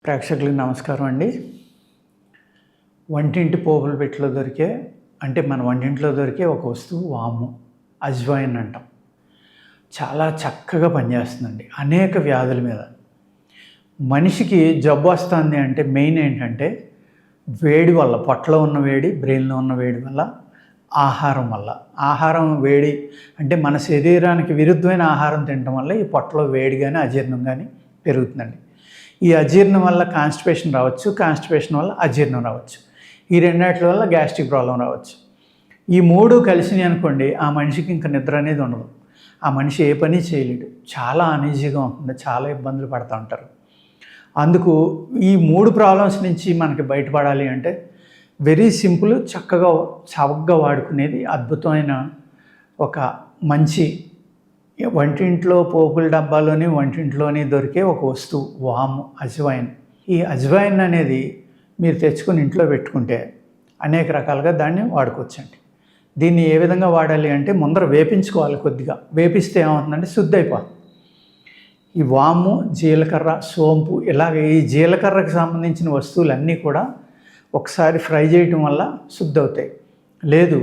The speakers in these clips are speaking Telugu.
ప్రేక్షకులకు నమస్కారం అండి. వంటింటి పోగుల పెట్టెలో దొరికే మన వంటింట్లో దొరికే ఒక వస్తువు వాము, అజ్వాయిన్ అంటాం. చాలా చక్కగా పనిచేస్తుందండి అనేక వ్యాధుల మీద. మనిషికి జబ్బు వస్తుంది అంటే మెయిన్ ఏంటంటే వేడి వల్ల, పొట్టలో ఉన్న వేడి, బ్రెయిన్లో ఉన్న వేడి వల్ల, ఆహారం వల్ల. ఆహారం వేడి అంటే మన శరీరానికి విరుద్ధమైన ఆహారం తినడం వల్ల ఈ పొట్టలో వేడి కానీ అజీర్ణం కానీ పెరుగుతుందండి. ఈ అజీర్ణం వల్ల కాన్స్టిపేషన్ రావచ్చు, కాన్స్టిపేషన్ వల్ల అజీర్ణం రావచ్చు, ఈ రెండింటి వల్ల గ్యాస్ట్రిక్ ప్రాబ్లం రావచ్చు. ఈ మూడు కలిసినాయి అనుకోండి, ఆ మనిషికి ఇంకా నిద్ర అనేది ఉండదు. ఆ మనిషి ఏ పని చేయలేడు, చాలా అనీజీగా ఉంటుంది, చాలా ఇబ్బందులు పడుతూ ఉంటారు. అందుకు ఈ మూడు ప్రాబ్లమ్స్ నుంచి మనకి బయటపడాలి అంటే వెరీ సింపుల్, చక్కగా వాడుకునేది అద్భుతమైన ఒక మంచి వంటింట్లో పోపుల డబ్బాలోని వంటింట్లోని దొరికే ఒక వస్తువు వాము, అజ్వాయిన్. ఈ అజ్వాయిన్ అనేది మీరు తెచ్చుకొని ఇంట్లో పెట్టుకుంటే అనేక రకాలుగా దాన్ని వాడుకోవచ్చండి. దీన్ని ఏ విధంగా వాడాలి అంటే ముందర వేపించుకోవాలి. కొద్దిగా వేపిస్తే ఏమవుతుందంటే శుద్ధి అయిపోతుంది. ఈ వాము, జీలకర్ర, సోంపు, ఇలాగ ఈ జీలకర్రకు సంబంధించిన వస్తువులన్నీ కూడా ఒకసారి ఫ్రై చేయటం వల్ల శుద్ధి అవుతాయి. లేదు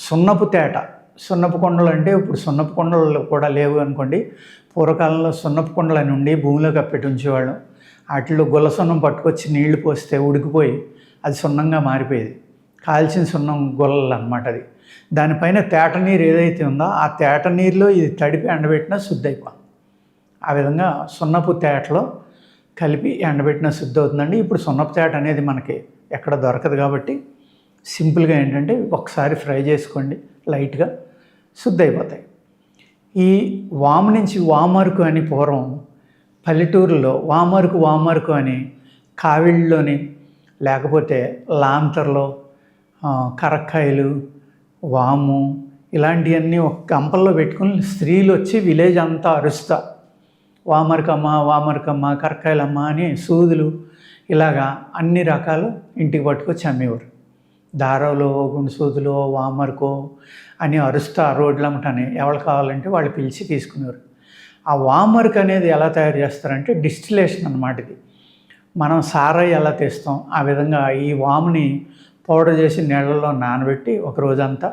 సున్నపు తేట, సున్నపు కొండలు అంటే ఇప్పుడు సున్నపు కొండలు కూడా లేవు అనుకోండి. పూర్వకాలంలో సున్నపు కొండలు అని ఉండి భూమిలో కప్పెట్టి ఉంచేవాళ్ళం. వాటిలో గుల్ల సున్నం పట్టుకొచ్చి నీళ్లు పోస్తే ఉడికిపోయి అది సున్నంగా మారిపోయేది. కాల్చిన సున్నం గుల్లలు అన్నమాట అది. దానిపైన తేట నీరు ఏదైతే ఉందో ఆ తేట నీరులో ఇది తడిపి ఎండబెట్టినా శుద్ధి అయిపోతుంది. ఆ విధంగా సున్నపు తేటలో కలిపి ఎండబెట్టినా శుద్ధి అవుతుందండి. ఇప్పుడు సున్నపు తేట అనేది మనకి ఎక్కడ దొరకదు కాబట్టి సింపుల్గా ఏంటంటే ఒకసారి ఫ్రై చేసుకోండి, లైట్గా శుద్ధి అయిపోతాయి. ఈ వాము నుంచి వామరుకు అని పూర్వం పల్లెటూరులో వామరుకు అని కావిళ్ళలోని లేకపోతే లాంతర్లో కరక్కాయలు, వాము ఇలాంటివన్నీ ఒక గంపల్లో పెట్టుకుని స్త్రీలు వచ్చి విలేజ్ అంతా అరుస్తా వామరకమ్మ, కరక్కాయలమ్మ అని సూదులు ఇలాగా అన్ని రకాలు ఇంటికి పట్టుకొచ్చి అమ్మేవారు. దారాలో, గుండు సూదులో, వామరుకో అని అరుస్తా రోడ్లమ్మటని ఎవరు కావాలంటే వాళ్ళు పిలిచి తీసుకునేవారు. ఆ వామరుకు అనేది ఎలా తయారు చేస్తారంటే డిస్టిలేషన్ అన్నమాట. ఇది మనం సారాయి ఎలా తీస్తాం ఆ విధంగా ఈ వాముని పౌడర్ చేసి నీళ్ళల్లో నానబెట్టి ఒక రోజంతా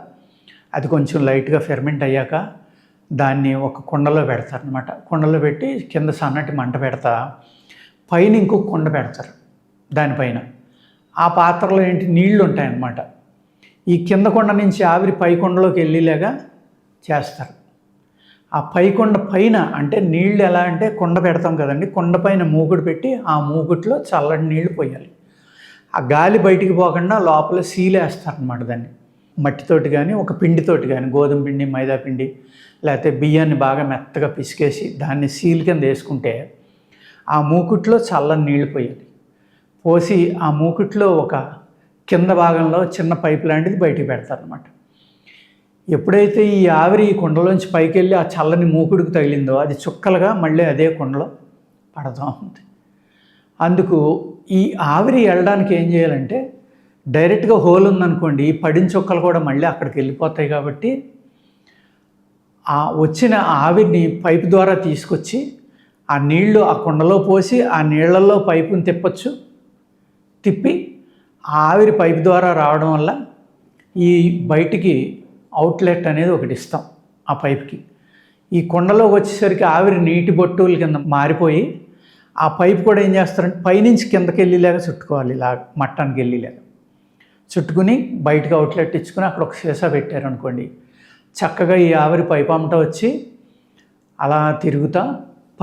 అది కొంచెం లైట్గా ఫెర్మెంట్ అయ్యాక దాన్ని ఒక కుండలో పెడతారనమాట. కుండలో పెట్టి కింద సన్నటి మంట పెడతా పైన ఇంకొక కుండ పెడతారు. దానిపైన ఆ పాత్రలో నీళ్లు ఉంటాయన్నమాట. ఈ కింద కొండ నుంచి ఆవిరి పై కొండలోకి వెళ్ళేలాగా చేస్తారు. ఆ పై కొండ పైన అంటే నీళ్ళు ఎలా అంటే కుండ పెడతాం కదండి, కుండ పైన మూకుడు పెట్టి ఆ మూకుట్లో చల్లటి నీళ్లు పోయాలి. ఆ గాలి బయటికి పోకుండా లోపల సీలేస్తారనమాట. దాన్ని మట్టితోటి కానీ ఒక పిండితోటి కానీ, గోధుమ పిండి, మైదా పిండి లేకపోతే బియ్యాన్ని బాగా మెత్తగా పిసికేసి దాన్ని సీల్ కింద వేసుకుంటే ఆ మూకుట్లో చల్లని నీళ్లు పోయాలి. పోసి ఆ మూకుట్లో ఒక కింద భాగంలో చిన్న పైపు లాంటిది బయటికి పెడతారనమాట. ఎప్పుడైతే ఈ ఆవిరి ఈ కుండలోంచి పైకి వెళ్ళి ఆ చల్లని మూకుడికి తగిలిందో అది చుక్కలుగా మళ్ళీ అదే కుండలో పడుతూ ఉంది. అందుకు ఈ ఆవిరి వెళ్ళడానికి ఏం చేయాలంటే డైరెక్ట్గా హోల్ ఉందనుకోండి, ఈ పడిన చుక్కలు కూడా మళ్ళీ అక్కడికి వెళ్ళిపోతాయి. కాబట్టి ఆ వచ్చిన ఆవిరిని పైపు ద్వారా తీసుకొచ్చి ఆ నీళ్లు ఆ కుండలో పోసి ఆ నీళ్లలో పైపుని తిప్పి ఆ ఆవిరి పైపు ద్వారా రావడం వల్ల ఈ బయటికి అవుట్లెట్ అనేది ఒకటి ఇస్తాం ఆ పైప్కి. ఈ కుండలోకి వచ్చేసరికి ఆవిరి నీటి బొట్టుల కింద మారిపోయి ఆ పైపు కూడా ఏం చేస్తారంటే పైనుంచి కిందకి వెళ్ళేలాగా చుట్టుకోవాలి. ఇలా మట్టానికి వెళ్ళేలాగా చుట్టుకుని బయటకు అవుట్లెట్ ఇచ్చుకుని అక్కడ ఒక సీసా పెట్టారనుకోండి, చక్కగా ఈ ఆవిరి పైపు అమ్మట వచ్చి అలా తిరుగుతా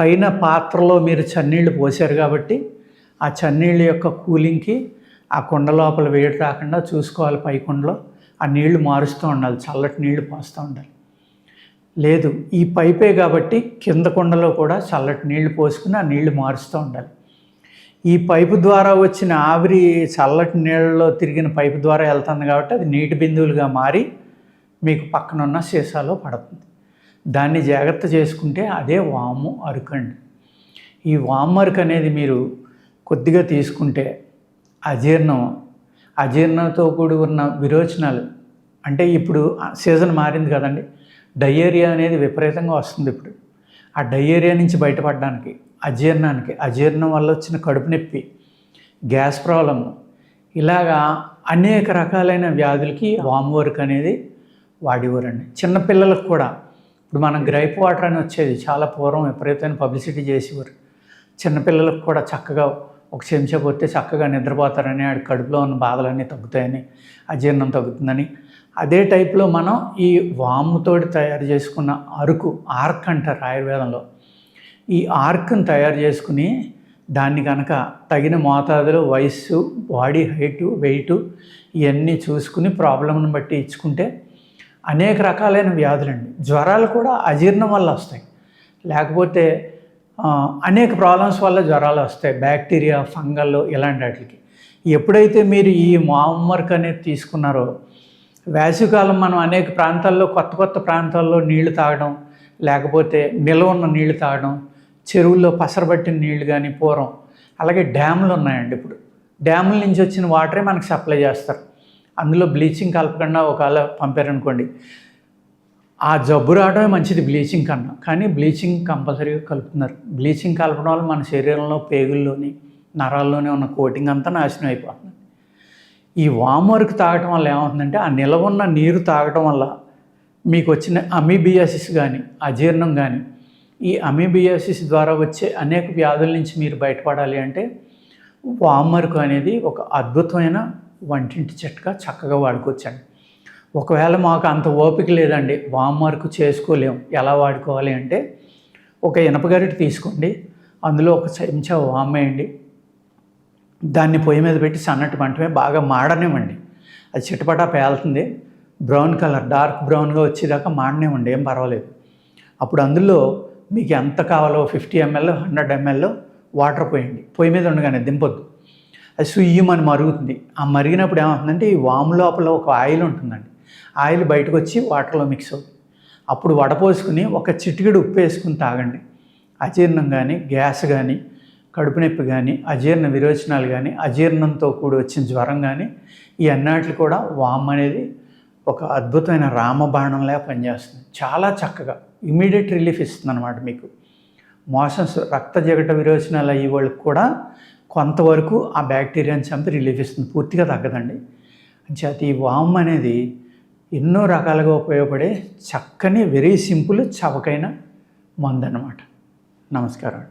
పైన పాత్రలో మీరు చన్నీళ్ళు పోసారు కాబట్టి ఆ చన్నీళ్ళ యొక్క కూలింగ్కి ఆ కుండ లోపల వేడి రాకుండా చూసుకోవాలి. పై కుండలో ఆ నీళ్లు మారుస్తూ ఉండాలి, చల్లటి నీళ్లు పోస్తూ ఉండాలి. లేదు ఈ పైపే కాబట్టి కింద కుండలో కూడా చల్లటి నీళ్లు పోసుకుని ఆ నీళ్లు మారుస్తూ ఉండాలి. ఈ పైపు ద్వారా వచ్చిన ఆవిరి చల్లటి నీళ్ళలో తిరిగిన పైపు ద్వారా వెళ్తుంది కాబట్టి అది నీటి బిందువులుగా మారి మీకు పక్కనున్న సీసాలో పడుతుంది. దాన్ని జాగ్రత్త చేసుకుంటే అదే వాము అరుకండి. ఈ వాము అరుకు అనేది మీరు కొద్దిగా తీసుకుంటే అజీర్ణంతో కూడి ఉన్న విరోచనాలు, అంటే ఇప్పుడు సీజన్ మారింది కదండి, డయేరియా అనేది విపరీతంగా వస్తుంది ఇప్పుడు. ఆ డయేరియా నుంచి బయటపడడానికి, అజీర్ణం వల్ల వచ్చిన కడుపు నొప్పి, గ్యాస్ ప్రాబ్లమ్, ఇలాగా అనేక రకాలైన వ్యాధులకి వామ్ వర్క్ అనేది వాడేవారండి. చిన్నపిల్లలకు కూడా ఇప్పుడు మనం గ్రైప్ వాటర్ అని వచ్చేది, చాలా పూర్వం విపరీతమైన పబ్లిసిటీ చేసేవారు. చిన్నపిల్లలకు కూడా చక్కగా ఒక చెంచా పోతే చక్కగా నిద్రపోతారని, ఆడి కడుపులో ఉన్న బాధలన్నీ తగ్గుతాయని, అజీర్ణం తగ్గుతుందని. అదే టైప్లో మనం ఈ వాముతోటి తయారు చేసుకున్న ఆర్క్ అంటారు ఆయుర్వేదంలో. ఈ ఆర్క్ని తయారు చేసుకుని దాన్ని కనుక తగిన మోతాదులో వయస్సు, బాడీ హైటు, వెయిటు ఇవన్నీ చూసుకుని ప్రాబ్లంను బట్టి ఇచ్చుకుంటే అనేక రకాలైన వ్యాధులండి. జ్వరాలు కూడా అజీర్ణం వల్ల వస్తాయి, లేకపోతే అనేక ప్రాబ్లమ్స్ వల్ల జ్వరాలు వస్తాయి, బ్యాక్టీరియా, ఫంగల్ ఇలాంటి వాటికి. ఎప్పుడైతే మీరు ఈ వామ్ అనేది తీసుకున్నారో, వేసవికాలం మనం అనేక ప్రాంతాల్లో కొత్త ప్రాంతాల్లో నీళ్లు తాగడం, లేకపోతే నిల్వ ఉన్న నీళ్లు తాగడం, చెరువుల్లో పసరబట్టిన నీళ్లు కానీ పూర్వం, అలాగే డ్యాములు ఉన్నాయండి. ఇప్పుడు డ్యాముల నుంచి వచ్చిన వాటరే మనకు సప్లై చేస్తారు. అందులో బ్లీచింగ్ కలపకుండా ఒకవేళ పంపారనుకోండి, ఆ జబ్బు రావడమే మంచిది బ్లీచింగ్ కన్నా. కానీ బ్లీచింగ్ కంపల్సరీగా కలుపుతున్నారు. బ్లీచింగ్ కలపడం వల్ల మన శరీరంలో పేగుల్లోని నరాల్లోనే ఉన్న కోటింగ్ అంతా నాశనం అయిపోతుంది. ఈ వామ్ వర్క్ తాగటం వల్ల ఏమవుతుందంటే, ఆ నిల్వ ఉన్న నీరు తాగటం వల్ల మీకు వచ్చిన అమీబియాసిస్ కానీ, అజీర్ణం కానీ, ఈ అమీబియాసిస్ ద్వారా వచ్చే అనేక వ్యాధుల నుంచి మీరు బయటపడాలి అంటే వామ్ వర్క్ అనేది ఒక అద్భుతమైన వంటింటి చిట్కా, చక్కగా వాడుకోవచ్చండి. ఒకవేళ మాకు అంత ఓపిక లేదండి, వామ్ వర్క్ చేసుకోలేము, ఎలా వాడుకోవాలి అంటే, ఒక ఇనప గరిటె తీసుకోండి, అందులో ఒక చెంచా వామ్ వేయండి, దాన్ని పొయ్యి మీద పెట్టి సన్నటి మంట మీద బాగా మాడనివ్వండి. అది చిటపటా పేలుతుంది, బ్రౌన్ కలర్, డార్క్ బ్రౌన్గా వచ్చేదాకా మాడనివ్వండి, ఏం పర్వాలేదు. అప్పుడు అందులో మీకు ఎంత కావాలో 50 ml 100 ml వాటర్ పోయండి. పొయ్యి మీద ఉండగానే దింపొద్దు, అది సుయ్యమని మరుగుతుంది. ఆ మరిగినప్పుడు ఏమవుతుందంటే, ఈ వాము లోపల ఒక ఆయిల్ ఉంటుందండి, ఆయిల్ బయటకు వచ్చి వాటర్లో మిక్స్ అవుతుంది. అప్పుడు వడపోసుకుని ఒక చిటికెడు ఉప్పు వేసుకుని తాగండి. అజీర్ణం కానీ, గ్యాస్ కానీ, కడుపు నొప్పి కానీ, అజీర్ణ విరోచనాలు కానీ, అజీర్ణంతో కూడి వచ్చిన జ్వరం కానీ, ఈ అన్నిటికి కూడా వామ్ అనేది ఒక అద్భుతమైన రామబాణంలా పనిచేస్తుంది. చాలా చక్కగా ఇమీడియట్ రిలీఫ్ ఇస్తుంది అన్నమాట. మీకు మోషన్స్, రక్త జిగట విరోచనాలు అయ్యే వాళ్ళకి కూడా కొంతవరకు ఆ బ్యాక్టీరియాని చంపి రిలీఫ్ ఇస్తుంది, పూర్తిగా తగ్గదండి. అంచేత ఈ వామ్ అనేది ఎన్నో రకాలుగా ఉపయోగపడే చక్కని, వెరీ సింపుల్, చవకైన మందు అన్నమాట. నమస్కారం.